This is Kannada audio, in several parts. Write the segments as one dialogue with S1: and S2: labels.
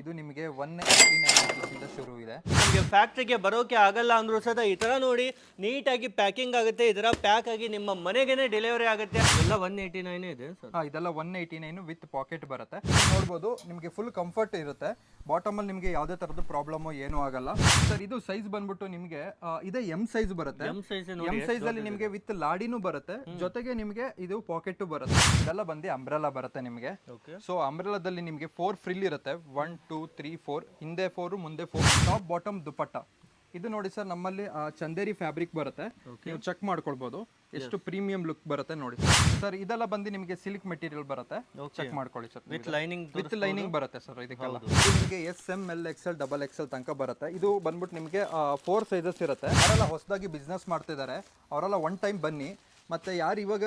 S1: ಇದು ನಿಮಗೆ 189 ರೂಪೀಸಿಂದ ಶುರು ಇದೆ.
S2: ನಿಮಗೆ ಫ್ಯಾಕ್ಟ್ರಿಗೆ ಬರೋಕೆ ಆಗಲ್ಲ ಅಂದ್ರೂ ಸಹ ಈ ತರ ನೋಡಿ ನೀಟಾಗಿ ಪ್ಯಾಕಿಂಗ್ ಆಗುತ್ತೆ. ಇದರ ಪ್ಯಾಕ್ ಆಗಿ ನಿಮ್ಮ ಮನೆಗೇನೆ ಡೆಲಿವರಿ ಆಗುತ್ತೆ. ಎಲ್ಲ 189 ಇದೆ ಸರ್.
S1: ಇದೆಲ್ಲ 189 ವಿತ್ ಪಾಕೆಟ್ ಬರುತ್ತೆ. ನೋಡ್ಬೋದು ನಿಮಗೆ ಫುಲ್ ಕಂಫರ್ಟ್ ಇರುತ್ತೆ. ಬಾಟಮ್ ಅಲ್ಲಿ ನಿಮಗೆ ಯಾವುದೇ ತರದ್ದು ಪ್ರಾಬ್ಲಮ್ ಏನೂ ಆಗಲ್ಲ ಸರ್. ಇದು ಸೈಜ್ ಬಂದ್ಬಿಟ್ಟು ನಿಮಗೆ ಇದೆ ಎಂ ಸೈಜ್ ಬರುತ್ತೆ.
S2: ಎಂ
S1: ಸೈಜ್ ಅಲ್ಲಿ ನಿಮಗೆ ವಿತ್ ಲಾಡಿನೂ ಬರುತ್ತೆ, ಜೊತೆಗೆ ನಿಮಗೆ ಇದು ಪಾಕೆಟ್ ಬರುತ್ತೆ. ಇದೆಲ್ಲ ಬಂದು ಅಂಬ್ರೆಲಾ ಬರುತ್ತೆ ನಿಮಗೆ. ಸೊ ಅಂಬ್ರೆಲಾದಲ್ಲಿ ನಿಮಗೆ 4 ಫ್ರಿಲ್ ಇರುತ್ತೆ. 1 2 3 4 ಹಿಂದೆ 4 ಮುಂದೆ 4 ಟಾಪ್ ಬಾಟಮ್ ದುಪಟ್ಟ. ಇದು ನೋಡಿ ಸರ್, ನಮ್ಮಲ್ಲಿ ಚಂದೇರಿ ಫ್ಯಾಬ್ರಿಕ್ ಬರುತ್ತೆ. ನೀವು ಚೆಕ್ ಮಾಡ್ಕೊಳ್ಬಹುದು ಎಷ್ಟು ಪ್ರೀಮಿಯಂ ಲುಕ್ ಬರುತ್ತೆ ನೋಡಿ ಸರ್. ಇದೆಲ್ಲ ಬಂದು ನಿಮಗೆ ಸಿಲ್ಕ್ ಮೆಟೀರಿಯಲ್ ಬರುತ್ತೆ. ಚೆಕ್ ಮಾಡ್ಕೊಳ್ಳಿ ಸರ್. ವಿತ್ ಲೈನಿಂಗ್ ಬರುತ್ತೆ ಸರ್. ಇದಕ್ಕೆಲ್ಲ ನಿಮಗೆ S M L XL double XL ತನಕ ಬರುತ್ತೆ. ಇದು ಬಂದ್ಬಿಟ್ಟು ನಿಮಗೆ 4 ಸೈಜಸ್ ಇರುತ್ತೆ. ಯಾರೆಲ್ಲ ಹೊಸದಾಗಿ ಬಿಸ್ನೆಸ್ ಮಾಡ್ತಿದ್ದಾರೆ ಅವರೆಲ್ಲ ಒನ್ ಟೈಮ್ ಬನ್ನಿ. ಮತ್ತೆ ಯಾರು ಇವಾಗ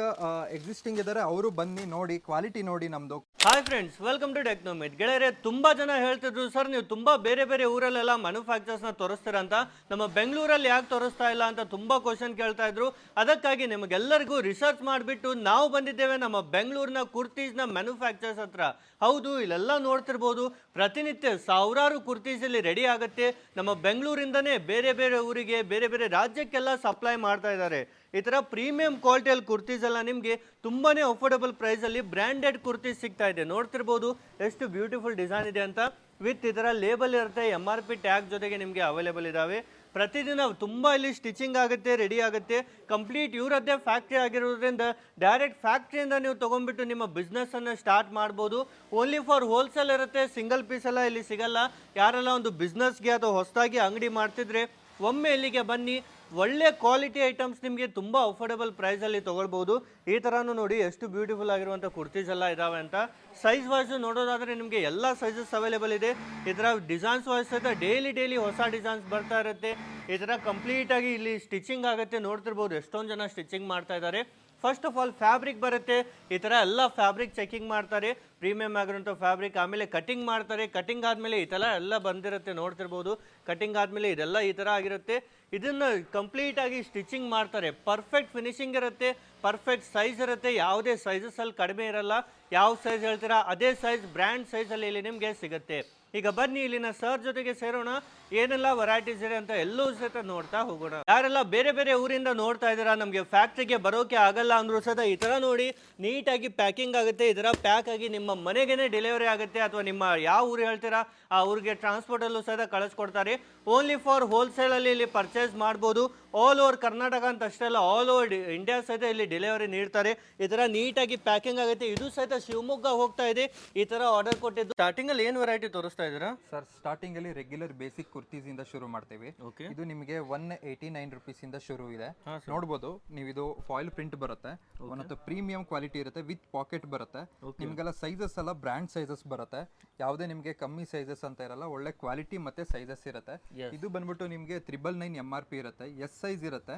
S1: ಎಕ್ಸಿಸ್ಟಿಂಗ್ ಇದ್ದಾರೆ ಅವರು ಬನ್ನಿ, ನೋಡಿ ಕ್ವಾಲಿಟಿ ನೋಡಿ ನಮ್ದು.
S2: Hi friends, welcome to Technomate. ಗೆಳೆಯರೆ, ತುಂಬಾ ಜನ ಹೇಳ್ತಿದ್ರು ಸರ್ ನೀವು ತುಂಬಾ ಬೇರೆ ಬೇರೆ ಊರಲ್ಲೆಲ್ಲ ಮ್ಯಾನುಫ್ಯಾಕ್ಚರ್ಸ್ನ ತೋರಿಸ್ತೀರ ಅಂತ, ನಮ್ಮ ಬೆಂಗಳೂರಲ್ಲಿ ಯಾಕೆ ತೋರಿಸ್ತಾ ಇಲ್ಲ ಅಂತ ತುಂಬಾ ಕ್ವಶನ್ ಕೇಳ್ತಾ ಇದ್ರು. ಅದಕ್ಕಾಗಿ ನಿಮಗೆಲ್ಲರಿಗೂ ರಿಸರ್ಚ್ ಮಾಡಿಬಿಟ್ಟು ನಾವು ಬಂದಿದ್ದೇವೆ ನಮ್ಮ ಬೆಂಗಳೂರಿನ ಕುರ್ತೀಸ್ನ ಮ್ಯಾನುಫ್ಯಾಕ್ಚರ್ಸ್ ಹತ್ರ. ಹೌದು, ಇಲ್ಲೆಲ್ಲ ನೋಡ್ತಿರ್ಬೋದು, ಪ್ರತಿನಿತ್ಯ ಸಾವಿರಾರು ಕುರ್ತೀಸ್ ಇಲ್ಲಿ ರೆಡಿ ಆಗುತ್ತೆ. ನಮ್ಮ ಬೆಂಗಳೂರಿಂದನೇ ಬೇರೆ ಬೇರೆ ಊರಿಗೆ ಬೇರೆ ಬೇರೆ ರಾಜ್ಯಕ್ಕೆಲ್ಲ ಸಪ್ಲೈ ಮಾಡ್ತಾ ಇದ್ದಾರೆ. ಈ ಥರ ಪ್ರೀಮಿಯಂ ಕ್ವಾಲಿಟಿಯಲ್ಲಿ ಕುರ್ತೀಸ್ ಎಲ್ಲ ನಿಮಗೆ ತುಂಬಾನೇ ಅಫೋರ್ಡಬಲ್ ಪ್ರೈಸಲ್ಲಿ ಬ್ರ್ಯಾಂಡೆಡ್ ಕುರ್ತೀಸ್ ಸಿಗ್ತಾ ಇದೆ. ನೋಡ್ತಿರ್ಬೋದು ಎಷ್ಟು ಬ್ಯೂಟಿಫುಲ್ ಡಿಸೈನ್ ಇದೆ ಅಂತ. ವಿತ್ ಈ ಥರ ಲೇಬಲ್ ಇರುತ್ತೆ, MRP ಟ್ಯಾಗ್ ಜೊತೆಗೆ ನಿಮಗೆ ಅವೈಲೇಬಲ್ ಇದ್ದಾವೆ. ಪ್ರತಿದಿನ ತುಂಬ ಇಲ್ಲಿ ಸ್ಟಿಚಿಂಗ್ ಆಗುತ್ತೆ, ರೆಡಿ ಆಗುತ್ತೆ. ಕಂಪ್ಲೀಟ್ ಇವರದ್ದೇ ಫ್ಯಾಕ್ಟ್ರಿ ಆಗಿರೋದ್ರಿಂದ ಡೈರೆಕ್ಟ್ ಫ್ಯಾಕ್ಟ್ರಿಯಿಂದ ನೀವು ತೊಗೊಂಡ್ಬಿಟ್ಟು ನಿಮ್ಮ ಬಿಸ್ನೆಸ್ಸನ್ನು ಸ್ಟಾರ್ಟ್ ಮಾಡ್ಬೋದು. ಓನ್ಲಿ ಫಾರ್ ಹೋಲ್ಸೇಲ್ ಇರುತ್ತೆ, ಸಿಂಗಲ್ ಪೀಸ್ ಎಲ್ಲ ಇಲ್ಲಿ ಸಿಗಲ್ಲ. ಯಾರೆಲ್ಲ ಒಂದು ಬಿಸ್ನೆಸ್ಗೆ ಅಥವಾ ಹೊಸದಾಗಿ ಅಂಗಡಿ ಮಾಡ್ತಿದ್ರೆ ಒಮ್ಮೆ ಇಲ್ಲಿಗೆ ಬನ್ನಿ. ಒಳ್ಳೆ ಕ್ವಾಲಿಟಿ ಐಟಮ್ಸ್ ನಿಮಗೆ ತುಂಬ ಅಫೋರ್ಡಬಲ್ ಪ್ರೈಸಲ್ಲಿ ತೊಗೊಳ್ಬೋದು. ಈ ಥರನೂ ನೋಡಿ ಎಷ್ಟು ಬ್ಯೂಟಿಫುಲ್ ಆಗಿರುವಂಥ ಕುರ್ತೀಸ್ ಎಲ್ಲ ಇದ್ದಾವೆ ಅಂತ. ಸೈಜ್ ವೈಸು ನೋಡೋದಾದರೆ ನಿಮಗೆ ಎಲ್ಲ ಸೈಜಸ್ ಅವೈಲೇಬಲ್ ಇದೆ. ಈ ಥರ ಡಿಸೈನ್ಸ್ ವೈಸ್ ಸಹಿತ ಡೈಲಿ ಹೊಸ ಡಿಸೈನ್ಸ್ ಬರ್ತಾ ಇರುತ್ತೆ. ಈ ಥರ ಕಂಪ್ಲೀಟಾಗಿ ಇಲ್ಲಿ ಸ್ಟಿಚಿಂಗ್ ಆಗುತ್ತೆ. ನೋಡ್ತಿರ್ಬೋದು ಎಷ್ಟೊಂದು ಜನ ಸ್ಟಿಚಿಂಗ್ ಮಾಡ್ತಾ ಇದ್ದಾರೆ. ಫಸ್ಟ್ ಆಫ್ ಆಲ್ ಫ್ಯಾಬ್ರಿಕ್ ಬರುತ್ತೆ. ಈ ಥರ ಎಲ್ಲ ಫ್ಯಾಬ್ರಿಕ್ ಚೆಕಿಂಗ್ ಮಾಡ್ತಾರೆ, ಪ್ರೀಮಿಯಮ್ ಆಗಿರೋಂಥ ಫ್ಯಾಬ್ರಿಕ್. ಆಮೇಲೆ ಕಟಿಂಗ್ ಮಾಡ್ತಾರೆ. ಕಟಿಂಗ್ ಆದಮೇಲೆ ಈ ಥರ ಎಲ್ಲ ಬಂದಿರುತ್ತೆ. ನೋಡ್ತಿರ್ಬೋದು ಕಟಿಂಗ್ ಆದಮೇಲೆ ಇದೆಲ್ಲ ಈ ಥರ ಆಗಿರುತ್ತೆ. ಇದನ್ನು ಕಂಪ್ಲೀಟಾಗಿ ಸ್ಟಿಚಿಂಗ್ ಮಾಡ್ತಾರೆ. ಪರ್ಫೆಕ್ಟ್ ಫಿನಿಶಿಂಗ್ ಇರುತ್ತೆ, ಪರ್ಫೆಕ್ಟ್ ಸೈಜ್ ಇರುತ್ತೆ. ಯಾವುದೇ ಸೈಜಸ್ಸಲ್ಲಿ ಕಡಿಮೆ ಇರಲ್ಲ. ಯಾವ ಸೈಜ್ ಹೇಳ್ತೀರಾ ಅದೇ ಸೈಜ್ ಬ್ರ್ಯಾಂಡ್ ಸೈಜಲ್ಲಿ ಇಲ್ಲಿ ನಿಮಗೆ ಸಿಗುತ್ತೆ. ಈಗ ಬನ್ನಿ ಇಲ್ಲಿನ ಸರ್ ಜೊತೆಗೆ ಸೇರೋಣ, ಏನೆಲ್ಲ ವೆರೈಟೀಸ್ ಇದೆ ಅಂತ ಎಲ್ಲೂ ಸಹಿತ ನೋಡ್ತಾ ಹೋಗೋಣ. ಯಾರೆಲ್ಲ ಬೇರೆ ಬೇರೆ ಊರಿಂದ ನೋಡ್ತಾ ಇದ್ದೀರಾ, ನಮಗೆ ಫ್ಯಾಕ್ಟ್ರಿಗೆ ಬರೋಕೆ ಆಗಲ್ಲ ಅಂದ್ರೂ ಸಹಿತ ಈ ಥರ ನೋಡಿ ನೀಟಾಗಿ ಪ್ಯಾಕಿಂಗ್ ಆಗುತ್ತೆ. ಇದರ ಪ್ಯಾಕ್ ಆಗಿ ನಿಮ್ಮ ಮನೆಗೇನೆ ಡೆಲಿವರಿ ಆಗುತ್ತೆ. ಅಥವಾ ನಿಮ್ಮ ಯಾವ ಊರು ಹೇಳ್ತೀರಾ ಆ ಊರಿಗೆ ಟ್ರಾನ್ಸ್ಪೋರ್ಟಲ್ಲೂ ಸಹಿತ ಕಳಿಸ್ಕೊಡ್ತಾರೆ. ಓನ್ಲಿ ಫಾರ್ ಹೋಲ್ಸೇಲಲ್ಲಿ ಇಲ್ಲಿ ಪರ್ಚೇಸ್ ಮಾಡ್ಬೋದು. ಆಲ್ ಓವರ್ ಕರ್ನಾಟಕ ಅಂತ ಅಷ್ಟೇ ಅಲ್ಲ, ಆಲ್ ಓವರ್ ಇಂಡಿಯಾ ಸಹಿತ ಇಲ್ಲಿ ಡೆಲಿವರಿ ನೀಡ್ತಾರೆ. ಈ ಥರ ನೀಟಾಗಿ ಪ್ಯಾಕಿಂಗ್ ಆಗುತ್ತೆ. ಇದು ಸಹಿತ ಶಿವಮೊಗ್ಗ ಹೋಗ್ತಾ ಇದೆ. ಈ ಥರ ಆರ್ಡರ್ ಕೊಟ್ಟಿದ್ದು. ಸ್ಟಾರ್ಟಿಂಗಲ್ಲಿ ಏನು ವೆರೈಟಿ ತೋರಿಸ್ತಾ ಇದ್ದೀರಾ
S1: ಸರ್? ಸ್ಟಾರ್ಟಿಂಗ್ ಅಲ್ಲಿ ರೆಗ್ಯುಲರ್ ಬೇಸಿಕ್ ಕುರ್ತೀಸ್ ಇಂದ ಶುರು ಮಾಡ್ತೀವಿ. ಇದು ನಿಮಗೆ 189 ರೂಪೀಸಿಂದ ಶುರು ಇದೆ. ನೋಡ್ಬೋದು ನೀವು, ಇದು ಫಾಯಿಲ್ ಪ್ರಿಂಟ್ ಬರುತ್ತೆ. ಒಂದು ಪ್ರೀಮಿಯಂ ಕ್ವಾಲಿಟಿ ಇರುತ್ತೆ, ವಿತ್ ಪಾಕೆಟ್ ಬರುತ್ತೆ. ನಿಮ್ಗೆಲ್ಲ ಸೈಜಸ್ ಎಲ್ಲ ಬ್ರ್ಯಾಂಡ್ ಸೈಜಸ್ ಬರುತ್ತೆ. ಯಾವುದೇ ನಿಮಗೆ ಕಮ್ಮಿ ಸೈಜಸ್ ಅಂತ ಇರಲ್ಲ, ಒಳ್ಳೆ ಕ್ವಾಲಿಟಿ ಮತ್ತೆ ಸೈಜಸ್ ಇರುತ್ತೆ. ಇದು ಬಂದ್ಬಿಟ್ಟು ನಿಮಗೆ 999 MRP ಇರುತ್ತೆ. ಎಸ್ ಸೈಜ್ ಇರುತ್ತೆ.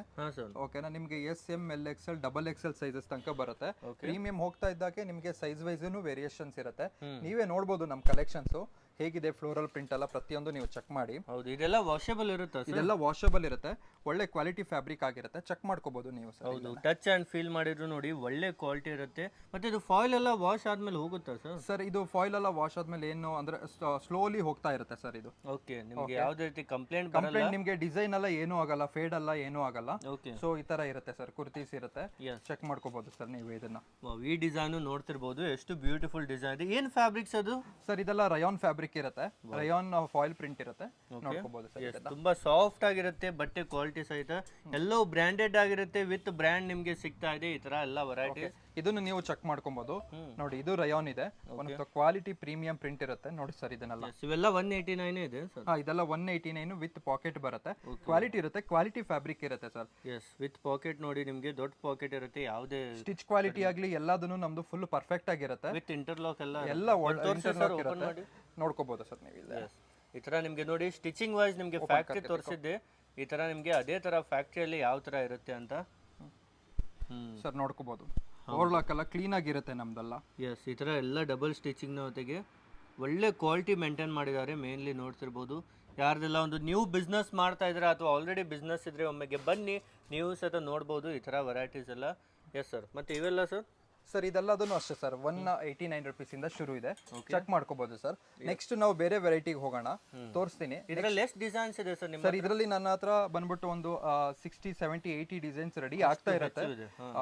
S1: ಓಕೆನಾ? ನಿಮಗೆ S M L XL double XL sizes ತನಕ ಬರುತ್ತೆ. ಪ್ರೀಮಿಯಂ ಹೋಗ್ತಾ ಇದ್ದಾಗೆ ನಿಮಗೆ ಸೈಜ್ ವೈಸ್ ವೇರಿಯೇಷನ್ಸ್ ಇರುತ್ತೆ. ನೀವೇ ನೋಡ್ಬೋದು ನಮ್ಮ ಕಲೆಕ್ಷನ್ಸ್ ಹೇಗಿದೆ. ಫ್ಲೋರಲ್ ಪ್ರಿಂಟ್ ಎಲ್ಲ ಪ್ರತಿಯೊಂದು ನೀವು ಚೆಕ್ ಮಾಡಿ.
S2: ಹೌದು, ಇದೆಲ್ಲ ವಾಷಬಲ್ ಇರುತ್ತೆ.
S1: ಇದೆಲ್ಲ ವಾಷಬಲ್ ಇರುತ್ತೆ, ಒಳ್ಳೆ ಕ್ವಾಲಿಟಿ ಫ್ಯಾಬ್ರಿಕ್ ಆಗಿರುತ್ತೆ. ಚೆಕ್ ಮಾಡ್ಕೋಬಹುದು ನೀವು.
S2: ಹೌದು, ಟಚ್ ಅಂಡ್ ಫೀಲ್ ಮಾಡಿದ್ರು ನೋಡಿ ಒಳ್ಳೆ ಕ್ವಾಲಿಟಿ ಇರುತ್ತೆ. ಮತ್ತೆ ಇದು ಫಾಯಿಲ್ ಎಲ್ಲ ವಾಶ್ ಆದ್ಮೇಲೆ ಹೋಗುತ್ತಾ ಸರ್?
S1: ಸರ್, ಇದು ಫಾಯಿಲ್ ಎಲ್ಲ ವಾಶ್ ಆದ್ಮೇಲೆ ಏನು ಅಂದ್ರೆ ಸ್ಲೋಲಿ ಹೋಗ್ತಾ ಇರುತ್ತೆ ಸರ್ ಇದು.
S2: ಓಕೆ, ನಿಮಗೆ ಯಾವುದೇ ರೀತಿ ಕಂಪ್ಲೇಂಟ್
S1: ನಿಮಗೆ ಡಿಸೈನ್ ಎಲ್ಲ ಏನೂ ಆಗಲ್ಲ, ಫೇಡ್ ಎಲ್ಲ ಏನೂ ಆಗಲ್ಲ. ಸೊ ಈ ತರ ಇರುತ್ತೆ ಸರ್, ಕುರ್ತೀಸ್ ಇರುತ್ತೆ. ಚೆಕ್ ಮಾಡ್ಕೋಬಹುದು ಸರ್ ನೀವು ಇದನ್ನ.
S2: ಈ ಡಿಸೈನ್ ನೋಡ್ತಿರ್ಬೋದು, ಎಷ್ಟು ಬ್ಯೂಟಿಫುಲ್ ಡಿಸೈನ್ ಇದೆ. ಏನ್ ಫ್ಯಾಬ್ರಿಕ್ಸ್ ಅದು
S1: ಸರ್? ಇದೆಲ್ಲ ರಯಾನ್ ಫ್ಯಾಬ್ರಿಕ್ ಇರುತ್ತೆ. ರಯಾನ್ ಫಾಯಿಲ್ ಪ್ರಿಂಟ್ ಇರುತ್ತೆ. ನೋಡ್ಕೋಬಹುದು ಸರ್.
S2: ತುಂಬಾ ಸಾಫ್ಟ್ ಆಗಿರುತ್ತೆ ಬಟ್ಟೆ ಕ್ವಾಲಿಟಿ ಸಹಿತ. ಎಲ್ಲೋ ಬ್ರ್ಯಾಂಡೆಡ್ ಆಗಿರುತ್ತೆ, ವಿತ್ ಬ್ರ್ಯಾಂಡ್ ನಿಮ್ಗೆ ಸಿಗ್ತಾ ಇದೆ. ಈ ತರ ಎಲ್ಲ ವೆರೈಟಿ
S1: ಇದನ್ನು ನೀವು ಚೆಕ್ ಮಾಡ್ಕೊಬಹುದು. ನೋಡಿ, ಇದು ರಯಾನ್ ಇದೆ. ಒಂದು ಕ್ವಾಲಿಟಿ ಪ್ರೀಮಿಯಂ ಪ್ರಿಂಟ್ ಇರುತ್ತೆ ನೋಡಿ ಸರ್. ಇದನ್ನೆಲ್ಲ
S2: ಇವೆಲ್ಲ 189 ಇದೆ ಸರ್.
S1: ಇದೆಲ್ಲ 189 ವಿತ್ ಪಾಕೆಟ್ ಬರುತ್ತೆ. ಕ್ವಾಲಿಟಿ ಇರುತ್ತೆ, ಕ್ವಾಲಿಟಿ ಫ್ಯಾಬ್ರಿಕ್ ಇರುತ್ತೆ ಸರ್.
S2: ಎಸ್, ವಿತ್ ಪಾಕೆಟ್ ನೋಡಿ, ನಿಮಗೆ ದೊಡ್ಡ ಪಾಕೆಟ್ ಇರುತ್ತೆ. ಯಾವುದೇ
S1: ಸ್ಟಿಚ್ ಕ್ವಾಲಿಟಿ ಆಗ್ಲಿ ಎಲ್ಲದನ್ನು ನಮ್ದು ಫುಲ್ ಪರ್ಫೆಕ್ಟ್ ಆಗಿರುತ್ತೆ.
S2: ವಿತ್ ಇಂಟರ್ಲಾಕ್ ಎಲ್ಲ
S1: ಇಂಟರ್ಲಾಕ್ ಇರುತ್ತೆ. ನೋಡ್ಕೋಬಹುದು ಸರ್ ನೀವು ಇಲ್ಲ.
S2: ಈ ತರ ನಿಮ್ಗೆ ನೋಡಿ ಸ್ಟಿಚಿಂಗ್ ವೈಸ್ ನಿಮ್ಗೆ ಫ್ಯಾಕ್ಟ್ರಿ ತೋರಿಸಿದ್ದೆ. ಈ ತರ ನಿಮ್ಗೆ ಅದೇ ತರ ಫ್ಯಾಕ್ಟ್ರಿಯಲ್ಲಿ ಯಾವ ತರ ಇರುತ್ತೆ ಅಂತ
S1: ಸರ್ ನೋಡ್ಕೋಬಹುದು. ಓವರ್ಲಾಕ್ ಎಲ್ಲ ಕ್ಲೀನ್ ಆಗಿರುತ್ತೆ ನಮ್ದೆಲ್ಲ.
S2: ಎಸ್, ಈ ತರ ಎಲ್ಲ ಡಬಲ್ ಸ್ಟಿಚಿಂಗ್ ನ ಜೊತೆಗೆ ಒಳ್ಳೆ ಕ್ವಾಲಿಟಿ ಮೇಂಟೈನ್ ಮಾಡಿದ್ದಾರೆ. ಮೇನ್ಲಿ ನೋಡ್ತಿರ್ಬೋದು, ಯಾರ್ದೆಲ್ಲ ಒಂದು ನ್ಯೂ ಬಿಸ್ನೆಸ್ ಮಾಡ್ತಾ ಇದ್ರೆ ಅಥವಾ ಆಲ್ರೆಡಿ ಬಿಸ್ನೆಸ್ ಇದ್ರೆ ಒಮ್ಮೆಗೆ ಬನ್ನಿ, ನೀವು ಸಹ ನೋಡ್ಬೋದು ಈ ತರ ವೆರೈಟೀಸ್ ಎಲ್ಲ. Yes sir. ಮತ್ತೆ ಇವೆಲ್ಲ ಸರ್?
S1: ಸರ್ ಇದೆಲ್ಲದನ್ನು ಅಷ್ಟೇ ಸರ್ 189 rupees ಇಂದ ಶುರು ಇದೆ, ಚೆಕ್ ಮಾಡ್ಕೋಬಹುದು ಸರ್. ನೆಕ್ಸ್ಟ್ ನಾವು ಬೇರೆ ವೆರೈಟಿಗೆ ಹೋಗೋಣ, ತೋರಿಸ್ತೀನಿ.
S2: ಇದರಲ್ಲಿ ಎಷ್ಟು ಡಿಸೈನ್ಸ್ ಇದೆ ಸರ್ ನಿಮ್ಮ
S1: ಸರ್ ಇದರಲ್ಲಿ ನನ್ನ ಹತ್ರ ಬಂದ್ಬಿಟ್ಟು ಒಂದು 60 70 80 ಡಿಸೈನ್ಸ್ ರೆಡಿ ಆಗ್ತಾ ಇರುತ್ತೆ.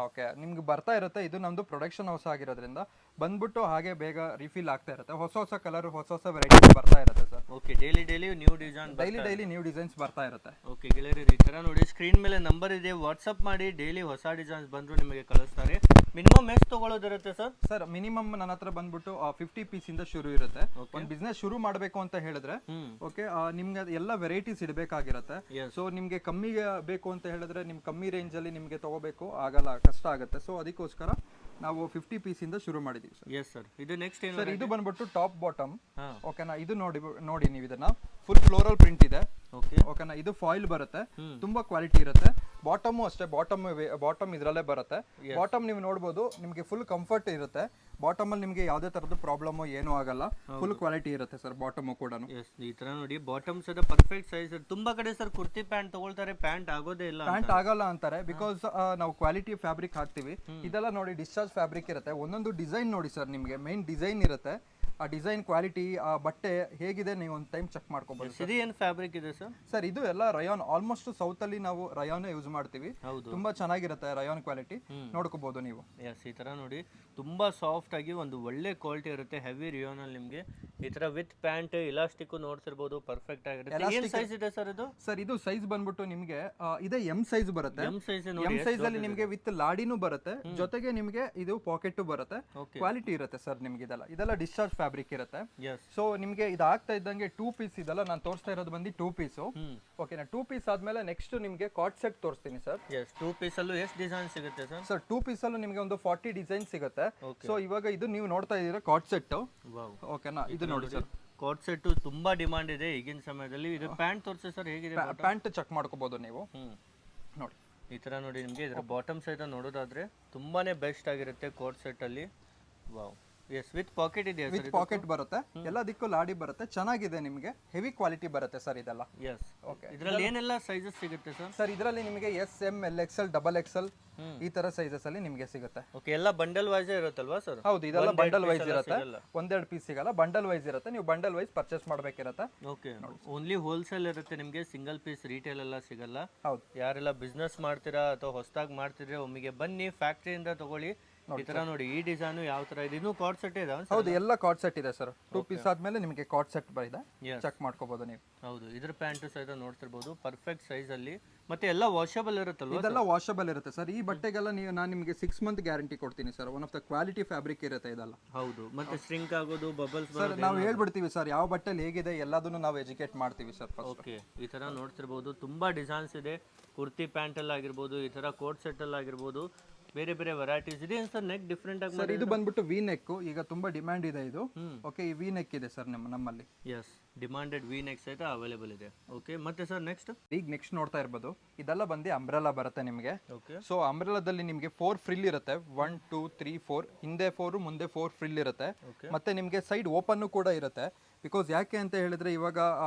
S1: ಓಕೆ, ನಿಮ್ಗೆ ಬರ್ತಾ ಇರುತ್ತೆ. ಇದು ನಮ್ದು ಪ್ರೊಡಕ್ಷನ್ ಹೌಸ್ ಆಗಿರೋದ್ರಿಂದ ಬಂದ್ಬಿಟ್ಟು ಹಾಗೆ ಬೇಗ ರಿಫಿಲ್ ಆಗ್ತಾ ಇರುತ್ತೆ. ಹೊಸ ಹೊಸ ಕಲರ್, ಹೊಸ ಹೊಸ ವೆರೈಟಿ ಬರ್ತಾ ಇರುತ್ತೆ sir.
S2: Okay, daily new design,
S1: daily new designs ಬರ್ತಾ ಇರುತ್ತೆ.
S2: ಓಕೆ ಗೆಳೆಯರಿ, ಈ ತರ ನೋಡಿ ಸ್ಕ್ರೀನ್ ಮೇಲೆ ನಂಬರ್ ಇದೆ, ವಾಟ್ಸ್ಆಪ್ ಮಾಡಿ, ಡೈಲಿ ಹೊಸ ಡಿಸೈನ್ಸ್ ಬಂದ್ರು ನಿಮಗೆ ಕಳಿಸ್ತಾರೆ. ಮಿನಿಮಮ್ ಎಷ್ಟು ತಗೊಳ್ಳೋದಿರುತ್ತೆ ಸರ್?
S1: ಸರ್ ಮಿನಿಮಮ್ ನನ್ನ ಹತ್ರ ಬಂದ್ಬಿಟ್ಟು 50 ಪೀಸ್ ಇಂದ ಶುರು ಇರುತ್ತೆ. ಒಂದು ಬಿಸ್ನೆಸ್ ಶುರು ಮಾಡಬೇಕು ಅಂತ ಹೇಳಿದ್ರೆ ಓಕೆ, ನಿಮ್ಗೆ ಎಲ್ಲ ವೆರೈಟೀಸ್ ಇಡಬೇಕಾಗಿರುತ್ತೆ. ಸೊ ನಿಮ್ಗೆ ಕಮ್ಮಿ ಬೇಕು ಅಂತ ಹೇಳಿದ್ರೆ ನಿಮ್ ಕಮ್ಮಿ ರೇಂಜ್ ಅಲ್ಲಿ ನಿಮ್ಗೆ ತಗೋಬೇಕು ಆಗಲ್ಲ, ಕಷ್ಟ ಆಗುತ್ತೆ. ಸೊ ಅದಕ್ಕೋಸ್ಕರ ನಾವು 50 ಪೀಸ್ ಇಂದ ಶುರು ಮಾಡಿದೀವಿ ಸರ್.
S2: Yes sir. ಇದು ನೆಕ್ಸ್ಟ್ ಏನು
S1: ಸರ್? ಇದು ಬಂದ್ಬಿಟ್ಟು ಟಾಪ್ ಬಾಟಮ್. ಓಕೆನಾ, ಇದು ನೋಡಿ ನೀವು ಇದನ್ನ ಫುಲ್ ಫ್ಲೋರಲ್ ಪ್ರಿಂಟ್ ಇದೆ. ಓಕೆನಾ, ಇದು ಫಾಯಿಲ್ ಬರುತ್ತೆ, ತುಂಬಾ ಕ್ವಾಲಿಟಿ ಇರುತ್ತೆ. ಬಾಟಮ್ ಅಷ್ಟೇ, ಬಾಟಮ್ ಇದ್ರಲ್ಲೇ ಬರುತ್ತೆ. ಬಾಟಮ್ ನೀವು ನೋಡ್ಬೋದು, ನಿಮ್ಗೆ ಫುಲ್ ಕಂಫರ್ಟ್ ಇರುತ್ತೆ. ಬಾಟಮ್ ಅಲ್ಲಿ ನಿಮ್ಗೆ ಯಾವ್ದೇ ತರದ್ದು ಪ್ರಾಬ್ಲಮ್ ಏನೂ ಆಗಲ್ಲ, ಫುಲ್ ಕ್ವಾಲಿಟಿ ಇರುತ್ತೆ ಸರ್ ಬಾಟಮ್ ಕೂಡ.
S2: ಈ ತರ ನೋಡಿ ಬಾಟಮ್ಸ್ ಅದ ಪರ್ಫೆಕ್ಟ್ ಸೈಜ್. ತುಂಬಾ ಕಡೆ ಸರ್ ಕುರ್ತಿ ಪ್ಯಾಂಟ್ ತಗೊಳ್ತಾರೆ, ಪ್ಯಾಂಟ್ ಆಗೋದೇ ಇಲ್ಲ,
S1: ಪ್ಯಾಂಟ್ ಆಗಲ್ಲ ಅಂತಾರೆ, ಬಿಕಾಸ್ ನಾವು ಕ್ವಾಲಿಟಿ ಫ್ಯಾಬ್ರಿಕ್ ಹಾಕ್ತಿವಿ. ಇದೆಲ್ಲ ನೋಡಿ ಡಿಸ್ಚಾರ್ಜ್ ಫ್ಯಾಬ್ರಿಕ್ ಇರುತ್ತೆ. ಒಂದೊಂದು ಡಿಸೈನ್ ನೋಡಿ ಸರ್, ನಿಮ್ಗೆ ಮೇನ್ ಡಿಸೈನ್ ಇರುತ್ತೆ. ಆ ಡಿಸೈನ್ ಕ್ವಾಲಿಟಿ, ಆ ಬಟ್ಟೆ ಹೇಗಿದೆ ನೀವು ಒಂದು ಟೈಮ್ ಚೆಕ್ ಮಾಡ್ಕೋಬಹುದು.
S2: ಇದು ಏನು ಫ್ಯಾಬ್ರಿಕ್ ಇದೆ ಸರ್?
S1: ಸರ್ ಇದು ಎಲ್ಲ ರಯಾನ್, ಆಲ್ಮೋಸ್ಟ್ ಸೌತ್ ಅಲ್ಲಿ ನಾವು ರಯಾನ್ ಯೂಸ್ ಮಾಡ್ತೀವಿ. ತುಂಬಾ ಚೆನ್ನಾಗಿರುತ್ತೆ ರಯಾನ್ ಕ್ವಾಲಿಟಿ, ನೋಡ್ಕೋಬಹುದು ನೀವು.
S2: ಎಸ್, ಈ ತರ ನೋಡಿ ತುಂಬಾ ಸಾಫ್ಟ್ ಆಗಿ ಒಂದು ಒಳ್ಳೆ ಕ್ವಾಲಿಟಿ ಇರುತ್ತೆ. ಹೆವಿ ರಿಯಾನ್ ಅಲ್ಲಿ ನಿಮಗೆ ಈ ತರ ವಿತ್ ಪ್ಯಾಂಟ್ ಇಲಾಸ್ಟಿಕ್ ನೋಡ್ತಿರ್ಬೋದು, ಪರ್ಫೆಕ್ಟ್ ಆಗಿರುತ್ತೆ. ಏನು ಸೈಜ್ ಇದೆ ಸರ್ ಇದು?
S1: ಸರ್ ಇದು ಸೈಜ್ ಬಂದ್ಬಿಟ್ಟು ನಿಮಗೆ ಇದೆ ಎಂ ಸೈಜ್ ಬರುತ್ತೆ.
S2: ಎಂ ಸೈಜ್
S1: ಅಲ್ಲಿ ನಿಮಗೆ ವಿತ್ ಲಾಡಿನೂ ಬರುತ್ತೆ, ಜೊತೆಗೆ ನಿಮಗೆ ಇದು ಪಾಕೆಟ್ ಬರುತ್ತೆ. ಕ್ವಾಲಿಟಿ ಇರುತ್ತೆ ಸರ್ ನಿಮ್ಗೆ. ಇದೆಲ್ಲ ಡಿಸ್ಚಾರ್ಜ್ ಫ್ಯಾಬ್ರಿಕ್ ಇರುತ್ತೆ. ಸೊ ನಿಮ್ಗೆ ಇದಾಗ್ತಾ ಇದ್ದಂಗೆ 2 ಪೀಸ್ ಇದೆಲ್ಲ ನಾನು ತೋರಿಸ್ತಾ ಇರೋದು ಬಂದು 2 ಪೀಸ್. ಓಕೆನಾ, 2 ಪೀಸ್ ಆದ್ಮೇಲೆ ನೆಕ್ಸ್ಟ್ ನಿಮ್ಗೆ ಕಾರ್ಡ್ ಸೆಟ್ ತೋರಿಸ್ತೀನಿ ಸರ್.
S2: 2 ಪೀಸ್ ಅಲ್ಲೂ ಎಷ್ಟು ಡಿಸೈನ್ ಸಿಗುತ್ತೆ ಸರ್?
S1: ಸರ್ 2 ಪೀಸ್ ಅಲ್ಲೂ ನಿಮ್ಗೆ ಒಂದು 40 ಡಿಸೈನ್ ಸಿಗುತ್ತೆ. ಸೊ ಇವಾಗ ಇದು ನೀವು ನೋಡ್ತಾ ಇದ್ದೀರಾ ಕಾರ್ಡ್ ಸೆಟ್. ಓಕೆನಾ, ಇದು ನೋಡಿ ಸರ್,
S2: ಕಾರ್ಡ್ ಸೆಟ್ ತುಂಬಾ ಡಿಮಾಂಡ್ ಇದೆ ಈಗಿನ ಸಮಯದಲ್ಲಿ. ಇದು ಪ್ಯಾಂಟ್ ತೋರಿಸಿ ಸರ್, ಹೇಗಿದೆ
S1: ಪ್ಯಾಂಟ್ ಚೆಕ್ ಮಾಡ್ಕೋಬಹುದು ನೀವು. ನೋಡಿ
S2: ಈ ತರ ನೋಡಿ, ನಿಮಗೆ ಇದರ ಬಾಟಮ್ ಸಹಿತ ನೋಡೋದಾದ್ರೆ ತುಂಬಾನೇ ಬೆಸ್ಟ್ ಆಗಿರುತ್ತೆ ಕಾರ್ಡ್ ಸೆಟ್ ಅಲ್ಲಿ. ವಾವ್, ಎಸ್, ವಿತ್ ಪಾಕೆಟ್ ಇದೆ,
S1: ವಿತ್ ಪಾಕೆಟ್ ಬರುತ್ತೆ, ಎಲ್ಲದಕ್ಕೂ ಲಾಡಿ ಬರುತ್ತೆ, ಚೆನ್ನಾಗಿದೆ. ನಿಮಗೆ ಹೆವಿ ಕ್ವಾಲಿಟಿ ಬರುತ್ತೆ ಸರ್ ಇದೆಲ್ಲ.
S2: Yes, okay. ಇದರಲ್ಲಿ ಏನೆಲ್ಲ ಸೈಜಸ್ ಸಿಗುತ್ತೆ ಸರ್?
S1: ಸರ್ ಇದರಲ್ಲಿ ನಿಮಗೆ S, M, L, XL, double XL ಈ ತರ ಸೈಜಸ್ ಅಲ್ಲಿ ನಿಮಗೆ ಸಿಗುತ್ತೆ.
S2: ಓಕೆ, ಎಲ್ಲ ಬಂಡಲ್ ವೈಸ್ ಇರುತ್ತಲ್ವಾ ಸರ್?
S1: ಹೌದು, ಇದೆಲ್ಲ ಬಂಡಲ್ ವೈಸ್ ಇರುತ್ತೆ. ಒಂದೆರಡು ಪೀಸ್ ಸಿಗಲ್ಲ, ಬಂಡಲ್ ವೈಸ್ ಇರುತ್ತೆ. ನೀವು ಬಂಡಲ್ ವೈಸ್ ಪರ್ಚೇಸ್ ಮಾಡಬೇಕಿರುತ್ತೆ.
S2: ಓಕೆ, ಓನ್ಲಿ ಹೋಲ್ಸೇಲ್ ಇರುತ್ತೆ ನಿಮಗೆ, ಸಿಂಗಲ್ ಪೀಸ್ ರಿಟೇಲ್ ಎಲ್ಲ ಸಿಗಲ್ಲ.
S1: ಹೌದು,
S2: ಯಾರೆಲ್ಲ ಬಿಸ್ನೆಸ್ ಮಾಡ್ತೀರಾ ಅಥವಾ ಹೊಸದಾಗಿ ಮಾಡ್ತಿದ್ರೆ ಒಮ್ಮಿಗೆ ಬನ್ನಿ, ಫ್ಯಾಕ್ಟ್ರಿಯಿಂದ ತಗೊಳ್ಳಿ. ಈ ತರ ನೋಡಿ, ಈ ಡಿಸೈನ್ ಯಾವ ತರ ಇದೆ? ಇನ್ನೂ ಕಾರ್ಡ್ ಸೆಟ್ ಇದೆ?
S1: ಹೌದು, ಎಲ್ಲ ಕಾರ್ಡ್ ಸೆಟ್ ಇದೆ ಸರ್. 2 ಪೀಸ್ ಆದ್ಮೇಲೆ ನಿಮಗೆ ಕಾರ್ಡ್ ಸೆಟ್ ಇದೆ, ಚೆಕ್ ಮಾಡ್ಕೋಬಹುದು ನೀವು.
S2: ಹೌದು, ಇದ್ರ ಪ್ಯಾಂಟ್ ಸಹಿತ ನೋಡ್ತಿರ್ಬೋದು, ಪರ್ಫೆಕ್ಟ್ ಸೈಜ್ ಅಲ್ಲಿ. ಮತ್ತೆ ಎಲ್ಲ ವಾಷಬಲ್ ಇರುತ್ತಲ್ವಾ?
S1: ಇದೆಲ್ಲ ವಾಷಬಲ್ ಇರುತ್ತೆ ಸರ್. ಈ ಬಟ್ಟೆಗೆಲ್ಲ ನಾನು ನಿಮಗೆ 6 ಮಂತ್ ಗ್ಯಾರಂಟಿ ಕೊಡ್ತೀನಿ sir. One of the quality fabric ಇರುತ್ತೆ ಇದೆಲ್ಲ.
S2: ಹೌದು, ಮತ್ತೆ ಸ್ಟ್ರಿಂಕ್ ಆಗೋದು, ಬಬಲ್ಸ್
S1: ಸರ್ ನಾವು ಹೇಳ್ಬಿಡ್ತೀವಿ ಸರ್, ಯಾವ ಬಟ್ಟೆಲಿ ಹೇಗಿದೆ ಎಲ್ಲದನ್ನು ನಾವು ಎಜುಕೇಟ್ ಮಾಡ್ತೀವಿ ಸರ್.
S2: ಓಕೆ, ಈ ತರ ನೋಡ್ತಿರ್ಬೋದು, ತುಂಬಾ ಡಿಸೈನ್ಸ್ ಇದೆ. ಕುರ್ತಿ ಪ್ಯಾಂಟ್ ಅಲ್ಲಿ ಆಗಿರ್ಬೋದು, ಈ ತರ ಕೋಟ್ ಸೆಟ್ ಅಲ್ಲಿ ಆಗಿರ್ಬೋದು, ಬೇರೆ ಬೇರೆ ವೆರೈಟೀಸ್ ಇದೆ ಸರ್. ನೆಕ್ ಡಿಫ್ರೆಂಟ್ ಆಗಿ
S1: ಸರ್ ಇದು ಬಂದ್ಬಿಟ್ಟು ವಿ ನೆಕ್, ಈಗ ತುಂಬಾ ಡಿಮ್ಯಾಂಡ್ ಇದೆ ಇದು. ಓಕೆ, ಈ ವಿ ನೆಕ್ ಇದೆ ಸರ್ ನಮ್ಮಲ್ಲಿ.
S2: ಎಸ್, ಡಿಮಾಂಡೆಡ್ ವಿ ನೆಕ್ ಸಹಿತ ಅವೈಲೇಬಲ್ ಇದೆ. ಓಕೆ, ಮತ್ತೆ ಸರ್ ನೆಕ್ಸ್ಟ್?
S1: ಈಗ ನೆಕ್ಸ್ಟ್ ನೋಡ್ತಾ ಇರ್ಬೋದು, ಇದೆಲ್ಲ ಬಂದು ಅಂಬ್ರೆಲಾ ಬರುತ್ತೆ ನಿಮಗೆ.
S2: ಓಕೆ,
S1: ಸೊ ಅಂಬ್ರೆಲಾದಲ್ಲಿ ನಿಮಗೆ 4 ಫ್ರಿಲ್ ಇರುತ್ತೆ. 1 2 3 4, ಹಿಂದೆ 4 ಮುಂದೆ 4 ಫ್ರಿಲ್ ಇರುತ್ತೆ. ಮತ್ತೆ ನಿಮಗೆ ಸೈಡ್ ಓಪನ್ ಕೂಡ ಇರುತ್ತೆ. ಬಿಕಾಸ್ ಯಾಕೆ ಅಂತ ಹೇಳಿದ್ರೆ ಇವಾಗ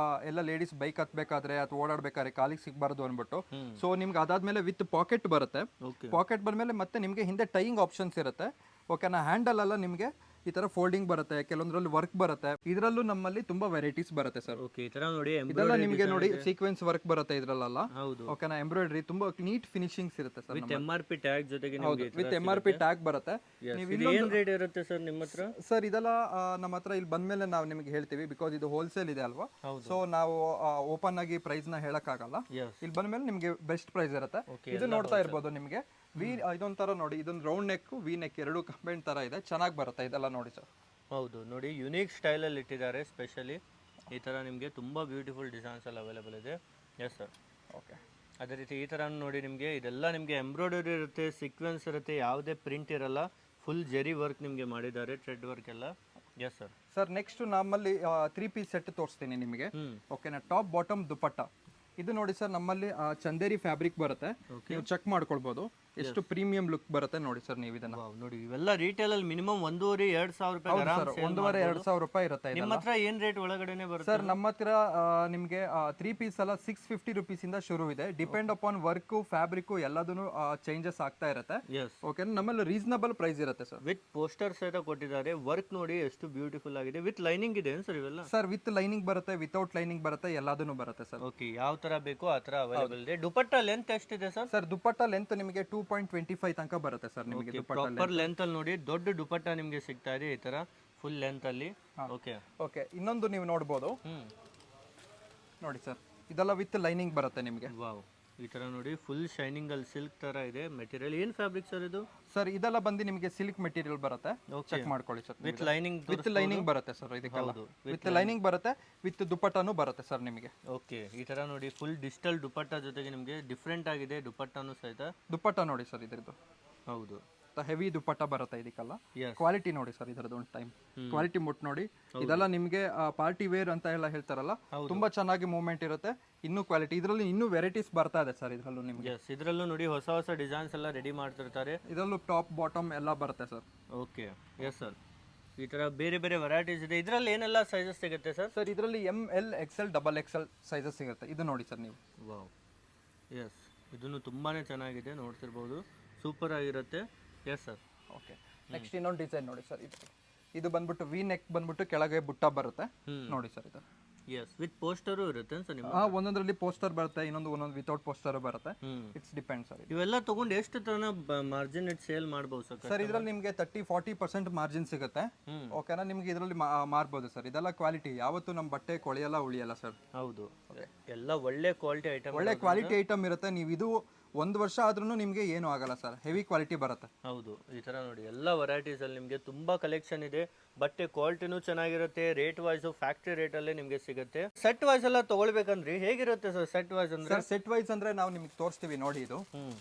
S1: ಎಲ್ಲ ಲೇಡೀಸ್ ಬೈಕ್ ಹತ್ಬೇಕಾದ್ರೆ ಅಥವಾ ಓಡಾಡ್ಬೇಕಾದ್ರೆ ಕಾಲಿಗೆ ಸಿಗಬಾರ್ದು ಅನ್ಬಿಟ್ಟು. ಸೊ ನಿಮ್ಗೆ ಅದಾದ್ಮೇಲೆ ವಿತ್ ಪಾಕೆಟ್ ಬರುತ್ತೆ. ಪಾಕೆಟ್ ಬಂದ್ಮೇಲೆ ಮತ್ತೆ ನಿಮಗೆ ಹಿಂದೆ ಟೈಯಿಂಗ್ ಆಪ್ಷನ್ಸ್ ಇರುತ್ತೆ. ಓಕೆನಾ, ಹ್ಯಾಂಡಲ್ ಎಲ್ಲ ನಿಮಗೆ ಈ ತರ ಫೋಲ್ಡಿಂಗ್ ಬರುತ್ತೆ, ಕೆಲವೊಂದ್ರಲ್ಲಿ ವರ್ಕ್ ಬರುತ್ತೆ. ಇದರಲ್ಲೂ ನಮ್ಮಲ್ಲಿ ತುಂಬಾ ವೆರೈಟೀಸ್ ಬರುತ್ತೆ ಸರ್.
S2: ಓಕೆ, ಈ ತರ ನೋಡಿ,
S1: ಇದೆಲ್ಲ ನಿಮಗೆ ನೋಡಿ ಸೀಕ್ವೆನ್ಸ್ ವರ್ಕ್ ಬರುತ್ತೆ ಇದ್ರಲ್ಲ.
S2: ಹೌದು,
S1: ಓಕೆನಾ, ಎಂಬ್ರಾಯ್ಡರಿ ತುಂಬಾ ನೀಟ್ ಫಿನಿಶಿಂಗ್ಸ್ ಇರುತ್ತೆ ಸರ್.
S2: ವಿತ್ MRP ಟ್ಯಾಗ್ ಜೊತೆಗೆ
S1: ವಿತ್ MRP ಟ್ಯಾಗ್ ಬರುತ್ತೆ.
S2: ನೀವು ಏನು ರೇಟ್ ಇರುತ್ತೆ ಸರ್ ನಿಮ್ಮ ಹತ್ರ?
S1: ಸರ್ ಇದೆಲ್ಲ ನಮ್ಮ ಹತ್ರ ಇಲ್ಲಿ ಬಂದ್ಮೇಲೆ ನಾವು ನಿಮಗೆ ಹೇಳ್ತೀವಿ, ಬಿಕಾಸ್ ಇದು ಹೋಲ್ಸೇಲ್ ಇದೆ ಅಲ್ವಾ. ಸೊ ನಾವು ಓಪನ್ ಆಗಿ ಪ್ರೈಸ್ ನ ಹೇಳಕ್ ಆಗಲ್ಲ. ಇಲ್ಲಿ ಬಂದ್ಮೇಲೆ ನಿಮಗೆ ಬೆಸ್ಟ್ ಪ್ರೈಸ್ ಇರುತ್ತೆ. ಇದು ನೋಡ್ತಾ ಇರ್ಬೋದು ನಿಮಗೆ ಇದೊಂಥರ ನೋಡಿ, ಇದೊಂದು ರೌಂಡ್ ನೆಕ್, ವಿ ನೆಕ್ ಎರಡು ಕಂಬೈನ್ ತರ ಇದೆ, ಚೆನ್ನಾಗಿ ಬರುತ್ತೆ ಇದೆಲ್ಲ ನೋಡಿ ಸರ್.
S2: ಹೌದು ನೋಡಿ, ಯುನೀಕ್ ಸ್ಟೈಲಲ್ಲಿ ಇಟ್ಟಿದ್ದಾರೆ. ಸ್ಪೆಷಲಿ ಈ ಥರ ನಿಮಗೆ ತುಂಬ ಬ್ಯೂಟಿಫುಲ್ ಡಿಸೈನ್ಸ್ ಎಲ್ಲ ಅವೈಲೇಬಲ್ ಇದೆ. Yes sir.
S1: ಓಕೆ,
S2: ಅದೇ ರೀತಿ ಈ ಥರ ನೋಡಿ, ನಿಮಗೆ ಇದೆಲ್ಲ ನಿಮಗೆ ಎಂಬ್ರಾಯ್ಡರಿ ಇರುತ್ತೆ, ಸೀಕ್ವೆನ್ಸ್ ಇರುತ್ತೆ, ಯಾವುದೇ ಪ್ರಿಂಟ್ ಇರಲ್ಲ. ಫುಲ್ ಜೆರಿ ವರ್ಕ್ ನಿಮಗೆ ಮಾಡಿದ್ದಾರೆ, ಥ್ರೆಡ್ ವರ್ಕ್ ಎಲ್ಲ. Yes sir.
S1: ಸರ್ ನೆಕ್ಸ್ಟ್ ನಮ್ಮಲ್ಲಿ 3 ಪೀಸ್ ಸೆಟ್ ತೋರಿಸ್ತೀನಿ ನಿಮಗೆ. ಓಕೆನಾ, ಟಾಪ್ ಬಾಟಮ್ ದುಪಟ್ಟ ಇದು ನೋಡಿ ಸರ್. ನಮ್ಮಲ್ಲಿ ಚಂದೇರಿ ಫ್ಯಾಬ್ರಿಕ್ ಬರುತ್ತೆ, ನೀವು ಚೆಕ್ ಮಾಡ್ಕೊಳ್ಬೋದು. ಎಷ್ಟು ಪ್ರೀಮಿಯಂ ಲುಕ್ ಬರುತ್ತೆ ನೋಡಿ ಸರ್ ನೀವು ಇದನ್ನ.
S2: ವಾವ್, ನೋಡಿ ಇವೆಲ್ಲ ರಿಟೇಲ್ ಅಲ್ಲಿ ಮಿನಿಮಮ್ 1,500-2,000 ರೂಪಾಯಿ ಆರಾಮ್
S1: ಸರ್ 1,500-2,000 ರೂಪಾಯಿ ಇರುತ್ತೆ
S2: ನಿಮ್ಮ ಹತ್ರ ಏನ್ ರೇಟ್ ಒಳಗಡೆನೆ ಬರುತ್ತೆ
S1: ಸರ್. ನಮ್ಮ ಹತ್ರ ನಿಮಗೆ 3 ಪೀಸ್ ಎಲ್ಲ 650 ರುಪೀಸ್ ಇಂದ ಶುರು ಇದೆ. ಡಿಪೆಂಡ್ ಅಪಾನ್ ವರ್ಕ್ ಫ್ಯಾಬ್ರಿಕ್ ಎಲ್ಲದೂ ಚೇಂಜಸ್ ಆಗ್ತಾ ಇರುತ್ತೆ.
S2: ಎಸ್,
S1: ಓಕೆ, ನಮ್ಮಲ್ಲಿ ರೀಸನಬಲ್ ಪ್ರೈಸ್ ಇರುತ್ತೆ ಸರ್.
S2: ವಿತ್ ಪೋಸ್ಟರ್ ಸಹಿತ ಕೊಟ್ಟಿದ್ದಾರೆ. ವರ್ಕ್ ನೋಡಿ ಎಷ್ಟು ಬ್ಯೂಟಿಫುಲ್ ಆಗಿದೆ. ವಿತ್ ಲೈನಿಂಗ್ ಇದೆ ಸರ್ ಇವೆಲ್ಲ?
S1: ಸರ್ ವಿತ್ ಲೈನಿಂಗ್ ಬರುತ್ತೆ, ವಿತೌಟ್ ಲೈನಿಂಗ್ ಬರುತ್ತೆ, ಎಲ್ಲದೂ ಬರುತ್ತೆ ಸರ್.
S2: ಓಕೆ, ಯಾವ ತರ ಬೇಕೋ ಆ ತರ ಅವೈಲೇಬಲ್ ಇದೆ. ದುಪಟ್ಟಾ ಲೆಂತ್ ಎಷ್ಟಿದೆ ಸರ್?
S1: ಸರ್ ದುಪ್ಪಟ್ಟ ಲೆಂತ್ ನಿಮಗೆ 2.25 ತನಕ ಬರುತ್ತೆ ಸರ್ ನಿಮಗೆ.
S2: ಪ್ರಾಪರ್ ಲೆಂತ್ ಅಲ್ಲಿ ನೋಡಿ ದೊಡ್ಡ ದುಪಟ್ಟಾ ನಿಮಗೆ ಸಿಗ್ತಾ ಇದೆ ಈ ತರ ಫುಲ್ ಲೆಂತ್ ಅಲ್ಲಿ. ಓಕೆ
S1: ಓಕೆ, ಇನ್ನೊಂದು ನೀವು ನೋಡ್ಬೋದು ನೋಡಿ ಸರ್, ಇದೆಲ್ಲ ವಿತ್ ಲೈನಿಂಗ್ ಬರುತ್ತೆ ನಿಮಗೆ.
S2: ವಾವ್, ಈ ತರ ನೋಡಿ ಫುಲ್ ಶೈನಿಂಗ್ ಅಲ್ಲಿ ಸಿಲ್ಕ್ ತರ ಇದೆ ಮೆಟೀರಿಯಲ್. ಏನ್ ಫ್ಯಾಬ್ರಿಕ್ ಸರ್ ಇದು?
S1: ಸರ್ ಇದೆಲ್ಲ ಬಂದು ನಿಮಗೆ ಸಿಲ್ಕ್ ಮೆಟೀರಿಯಲ್ ಬರುತ್ತೆ. ಚೆಕ್ ಮಾಡ್ಕೊಳ್ಳಿ sir.
S2: With lining
S1: with lining ಬರುತ್ತೆ ಸರ್ ಇದಕ್ಕೆಲ್ಲ. ವಿತ್ ಲೈನಿಂಗ್ ಬರುತ್ತೆ, ವಿತ್ ದುಪ್ಪಟ್ಟನು ಬರುತ್ತೆ ಸರ್ ನಿಮಗೆ.
S2: ಓಕೆ, ಈ ತರ ನೋಡಿ ಫುಲ್ ಡಿಜಿಟಲ್ ದುಪಟ್ಟಾ ಜೊತೆಗೆ ನಿಮಗೆ ಡಿಫ್ರೆಂಟ್ ಆಗಿದೆ ದುಪಟ್ಟಾನು ಸಹಿತ.
S1: ದುಪ್ಪಟ್ಟ ನೋಡಿ ಸರ್ ಇದ್ರದ್ದು.
S2: ಹೌದು,
S1: ಹೆವಿ ದುಪ್ಪಟ್ಟ ಬರುತ್ತೆ ಇದಕ್ಕೆಲ್ಲ.
S2: Yes.
S1: ಕ್ವಾಲಿಟಿ ನೋಡಿ ಸರ್ ಇದರದ್ದು ಒಂದು ಟೈಮ್ ಕ್ವಾಲಿಟಿ ಮುಟ್ ನೋಡಿ. ಇದೆಲ್ಲ ನಿಮಗೆ ಪಾರ್ಟಿ ವೇರ್ ಅಂತ ಎಲ್ಲ ಹೇಳ್ತಾರಲ್ಲ, ತುಂಬಾ ಚೆನ್ನಾಗಿ ಮೂವ್ಮೆಂಟ್ ಇರುತ್ತೆ. ಇನ್ನೂ ಕ್ವಾಲಿಟಿ ಇದರಲ್ಲಿ ಇನ್ನೂ ವೆರೈಟೀಸ್ ಬರ್ತಾ ಇದೆ ಸರ್ ಇದರಲ್ಲೂ ನಿಮಗೆ.
S2: ಎಸ್, ಇದರಲ್ಲೂ ನೋಡಿ ಹೊಸ ಹೊಸ ಡಿಸೈನ್ಸ್ ಎಲ್ಲ ರೆಡಿ ಮಾಡ್ತಿರ್ತಾರೆ.
S1: ಇದರಲ್ಲೂ ಟಾಪ್ ಬಾಟಮ್ ಎಲ್ಲ ಬರುತ್ತೆ ಸರ್.
S2: ಓಕೆ, ಎಸ್ ಸರ್, ಈ ತರ ಬೇರೆ ಬೇರೆ ವೆರೈಟೀಸ್ ಇದೆ. ಇದರಲ್ಲಿ ಏನೆಲ್ಲ ಸೈಜಸ್ ಸಿಗುತ್ತೆ ಸರ್?
S1: ಸರ್ ಇದರಲ್ಲಿ ML XL XXL ಸೈಜಸ್ ಸಿಗುತ್ತೆ. ಇದು ನೋಡಿ ಸರ್ ನೀವು.
S2: ವಾವ್, ಎಸ್, ಇದನ್ನು ತುಂಬಾನೇ ಚೆನ್ನಾಗಿದೆ, ನೋಡ್ತಿರ್ಬೋದು, ಸೂಪರ್ ಆಗಿರುತ್ತೆ. Yes sir.
S1: ಓಕೆ, ನೆಕ್ಸ್ಟ್ ಇನ್ನೊಂದು ಡಿಸೈನ್ ನೋಡಿ ಸರ್. ಇದು ಬಂದ್ಬಿಟ್ಟು ವಿ ನೆಕ್ ಬಂದ್ಬಿಟ್ಟು ಕೆಳಗೆ ಬುಟ್ಟ ಬರುತ್ತೆ ನೋಡಿ ಸರ್ ಇದು.
S2: ಎಸ್, ವಿತ್ ಪೋಸ್ಟರು ಇರುತ್ತೆ ಸರ್ ನಿಮ್ಮ?
S1: ಒಂದೊಂದರಲ್ಲಿ ಪೋಸ್ಟರ್ ಬರುತ್ತೆ, ಒಂದೊಂದು ವಿತೌಟ್ ಪೋಸ್ಟರ್ ಬರುತ್ತೆ. It's depend sir.
S2: ಇವೆಲ್ಲ ತಗೊಂಡು ಎಷ್ಟು ತರ ಮಾರ್ಜಿನ್ ಇಟ್ ಸೇಲ್ ಮಾಡಬಹುದು ಸರ್?
S1: ಸರ್ ಇದರಲ್ಲಿ ನಿಮಗೆ 30-40% ಮಾರ್ಜಿನ್ ಸಿಗುತ್ತೆ. ಓಕೆನಾ, ನಿಮ್ಗೆ ಇದರಲ್ಲಿ ಮಾರ್ಬೋದು ಸರ್. ಇದೆಲ್ಲ ಕ್ವಾಲಿಟಿ, ಯಾವತ್ತು ನಮ್ಮ ಬಟ್ಟೆ ಕೊಳೆಯಲ್ಲ ಉಳಿಯಲ್ಲ ಸರ್.
S2: ಹೌದು, ಎಲ್ಲ ಒಳ್ಳೆ ಕ್ವಾಲಿಟಿ ಐಟಮ್,
S1: ಒಳ್ಳೆ ಕ್ವಾಲಿಟಿ ಐಟಮ್ ಇರುತ್ತೆ. ನೀವು ಇದು 1 ವರ್ಷ ಆದ್ರೂ ನಿಮಗೆ ಏನು ಆಗಲ್ಲ ಸರ್. ಹೆವಿ ಕ್ವಾಲಿಟಿ ಬರುತ್ತೆ.
S2: ಹೌದು, ಈ ತರ ನೋಡಿ ಎಲ್ಲ ವೆರೈಟೀಸ್ ಅಲ್ಲಿ ನಿಮಗೆ ತುಂಬಾ ಕಲೆಕ್ಷನ್ ಇದೆ. ಬಟ್ಟೆ ಕ್ವಾಲಿಟಿನೂ ಚೆನ್ನಾಗಿರುತ್ತೆ. ರೇಟ್ ವೈಸ್ ಫ್ಯಾಕ್ಟರಿ ರೇಟ್ ಅಲ್ಲೇ ನಿಮಗೆ ಸಿಗುತ್ತೆ. ಸೆಟ್ ವೈಸ್ ಎಲ್ಲ ತಗೊಳ್ಬೇಕಂದ್ರೆ ಹೇಗಿರುತ್ತೆ ಸರ್? ಸೆಟ್ ವೈಸ್ ಅಂದ್ರೆ
S1: ಸೆಟ್ ವೈಸ್ ಅಂದ್ರೆ ನಾವು ನಿಮಗೆ ತೋರಿಸ್ತೀವಿ ನೋಡಿ.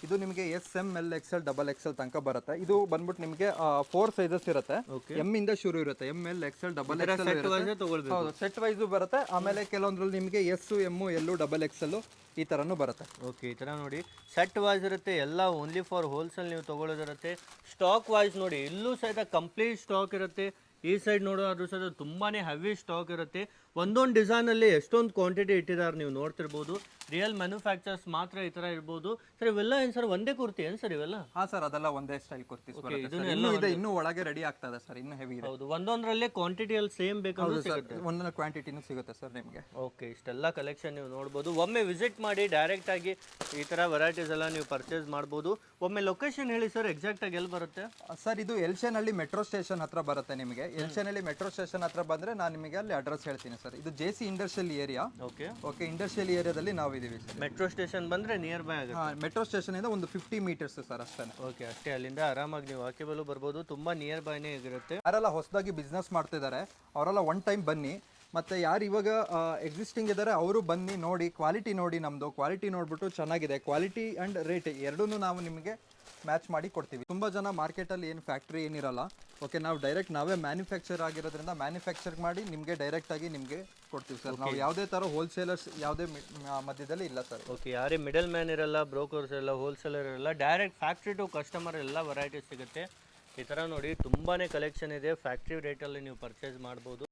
S1: ಇದು ನಿಮಗೆ SML XL XXL ತನಕ ಬರುತ್ತೆ. ಇದು ಬಂದ್ಬಿಟ್ಟು ನಿಮಗೆ 4 ಸೈಜಸ್ ಇರುತ್ತೆ. M ಇಂದ ಶುರು ಇರುತ್ತೆ. ML XL XXL
S2: ತಗೊಳ್ಬೇಕು.
S1: ಹೌದು, ಸೆಟ್ ವೈಸ್ ಬರುತ್ತೆ. ಆಮೇಲೆ ಕೆಲವೊಂದ್ರಲ್ಲಿ ನಿಮಗೆ S M L XXL ಈ ತರನು ಬರುತ್ತೆ.
S2: ಓಕೆ, ಈ ತರ ನೋಡಿ ಸೆಟ್ ವೈಸ್ ಇರುತ್ತೆ. ಎಲ್ಲ ಓನ್ಲಿ ಫಾರ್ ಹೋಲ್ಸೇಲ್ ನೀವು ತಗೊಳ್ಳೋದಿರುತ್ತೆ. ಸ್ಟಾಕ್ ವೈಸ್ ನೋಡಿ, ಇಲ್ಲೂ ಸಹಿತ ಕಂಪ್ಲೀಟ್ ಸ್ಟಾಕ್ ಇರುತ್ತೆ. ಈ ಸೈಡ್ ನೋಡೋದು ಸಹಿತ ತುಂಬಾನೇ ಹೆವಿ ಸ್ಟಾಕ್ ಇರುತ್ತೆ. ಒಂದೊಂದು ಡಿಸೈನ್ ಅಲ್ಲಿ ಎಷ್ಟೊಂದು ಕ್ವಾಂಟಿಟಿ ಇಟ್ಟಿದ್ದಾರೆ ನೀವು ನೋಡ್ತಿರ್ಬೋದು. ರಿಯಲ್ ಮ್ಯಾನುಫ್ಯಾಕ್ಚರ್ಸ್ ಮಾತ್ರ ಈ ತರ ಇರ್ಬೋದು ಸರ್. ಇವೆಲ್ಲ ಏನ್ ಸರ್ ಒಂದೇ ಕುರ್ತಿ ಏನ್ ಸರ್ ಇವೆಲ್ಲ?
S1: ಹಾ ಸರ್, ಅದೆಲ್ಲ ಒಂದೇ ಸ್ಟೈಲ್ ಕುರ್ತೀಸ್ ಬರುತ್ತೆ. ಇನ್ನೂ ಒಳಗೆ ರೆಡಿ ಆಗ್ತಾ ಇದೆ ಸರ್, ಇನ್ನೂ ಹೆವಿ ಇದೆ.
S2: ಹೌದು, ಒಂದೊಂದರಲ್ಲೇ ಕ್ವಾಂಟಿಟಿ ಅಲ್ಲಿ ಸೇಮ್ ಬೇಕಾದ್ರೂ ಸಿಗುತ್ತೆ.
S1: ಒಂದೊಂದು ಕ್ವಾಂಟಿಟಿನೂ ಸಿಗುತ್ತೆ ಸರ್ ನಿಮಗೆ.
S2: ಓಕೆ, ಇಷ್ಟೆಲ್ಲ ಕಲೆಕ್ಷನ್ ನೀವು ನೋಡ್ಬೋದು. ಒಮ್ಮೆ ವಿಸಿಟ್ ಮಾಡಿ ಡೈರೆಕ್ಟ್ ಆಗಿ ಈ ತರ ವೆರೈಟೀಸ್ ಎಲ್ಲ ನೀವು ಪರ್ಚೇಸ್ ಮಾಡ್ಬೋದು. ಒಮ್ಮೆ ಲೊಕೇಶನ್ ಹೇಳಿ ಸರ್, ಎಕ್ಸಾಕ್ಟ್ ಆಗಿ ಎಲ್ಲಿ ಬರುತ್ತೆ
S1: ಸರ್? ಇದು ಎಲ್ಶೇನಹಳ್ಳಿ ಮೆಟ್ರೋ ಸ್ಟೇಷನ್ ಹತ್ರ ಬರುತ್ತೆ ನಿಮಗೆ. ಎಲ್ಶೇನಹಳ್ಳಿ ಮೆಟ್ರೋ ಸ್ಟೇಷನ್ ಹತ್ರ ಬಂದ್ರೆ ನಾನು ನಿಮಗೆ ಅಲ್ಲಿ ಅಡ್ರೆಸ್ ಹೇಳ್ತೀನಿ ಸರ್. ಇದು JC industrial area.
S2: Okay
S1: okay, industrial ಏರಿಯಾದಲ್ಲಿ ನಾವು ಇದೀವಿ ಸರ್.
S2: ಮೆಟ್ರೋ ಸ್ಟೇಷನ್ ಬಂದ್ರೆ ನಿಯರ್ ಬೈ ಆಗುತ್ತೆ.
S1: ಮೆಟ್ರೋ ಸ್ಟೇಷನ್ ಇಂದ ಒಂದು 50 ಮೀಟರ್ಸ್ ಸರ್ ಅಷ್ಟೇ.
S2: ಓಕೆ, ಅಷ್ಟೇ. ಅಲ್ಲಿಂದ ಆರಾಮಾಗಿ ನೀವು ವಾಕೇಬಲ್ ಬರ್ಬೋದು. ತುಂಬಾ ನಿಯರ್ ಬೈನೇ ಆಗಿರುತ್ತೆ.
S1: ಯಾರೆಲ್ಲ ಹೊಸದಾಗಿ ಬಿಸ್ನೆಸ್ ಮಾಡ್ತಿದ್ದಾರೆ ಅವರೆಲ್ಲ ಒನ್ ಟೈಮ್ ಬನ್ನಿ. ಮತ್ತು ಯಾರು ಇವಾಗ ಎಕ್ಸಿಸ್ಟಿಂಗ್ ಇದ್ದಾರೆ ಅವರು ಬನ್ನಿ, ನೋಡಿ ಕ್ವಾಲಿಟಿ ನೋಡಿ. ನಮ್ಮದು ಕ್ವಾಲಿಟಿ ನೋಡ್ಬಿಟ್ಟು ಚೆನ್ನಾಗಿದೆ. ಕ್ವಾಲಿಟಿ ಆ್ಯಂಡ್ ರೇಟ್ ಎರಡೂ ನಾವು ನಿಮಗೆ ಮ್ಯಾಚ್ ಮಾಡಿ ಕೊಡ್ತೀವಿ. ತುಂಬ ಜನ ಮಾರ್ಕೆಟಲ್ಲಿ ಏನು ಫ್ಯಾಕ್ಟ್ರಿ ಏನಿರಲ್ಲ. ಓಕೆ, ನಾವು ಡೈರೆಕ್ಟ್ ನಾವೇ ಮ್ಯಾನುಫ್ಯಾಕ್ಚರ್ ಆಗಿರೋದ್ರಿಂದ ಮ್ಯಾನುಫ್ಯಾಕ್ಚರ್ ಮಾಡಿ ನಿಮಗೆ ಡೈರೆಕ್ಟಾಗಿ ನಿಮಗೆ ಕೊಡ್ತೀವಿ ಸರ್. ನಾವು ಯಾವುದೇ ಥರ ಹೋಲ್ಸೇಲರ್ಸ್ ಯಾವುದೇ ಮಧ್ಯದಲ್ಲಿ ಇಲ್ಲ ಸರ್.
S2: ಓಕೆ, ಯಾರೇ ಮಿಡಲ್ ಮ್ಯಾನ್ ಇರಲ್ಲ, ಬ್ರೋಕರ್ಸ್ ಇರಲ್ಲ, ಹೋಲ್ಸೇಲರ್ ಇರಲ್ಲ, ಡೈರೆಕ್ಟ್ ಫ್ಯಾಕ್ಟ್ರಿ ಟು ಕಸ್ಟಮರ್ ಎಲ್ಲ ವೆರೈಟೀಸ್ ಸಿಗುತ್ತೆ. ಈ ಥರ ನೋಡಿ ತುಂಬಾ ಕಲೆಕ್ಷನ್ ಇದೆ. ಫ್ಯಾಕ್ಟ್ರಿ ರೇಟಲ್ಲಿ ನೀವು ಪರ್ಚೇಸ್ ಮಾಡ್ಬೋದು.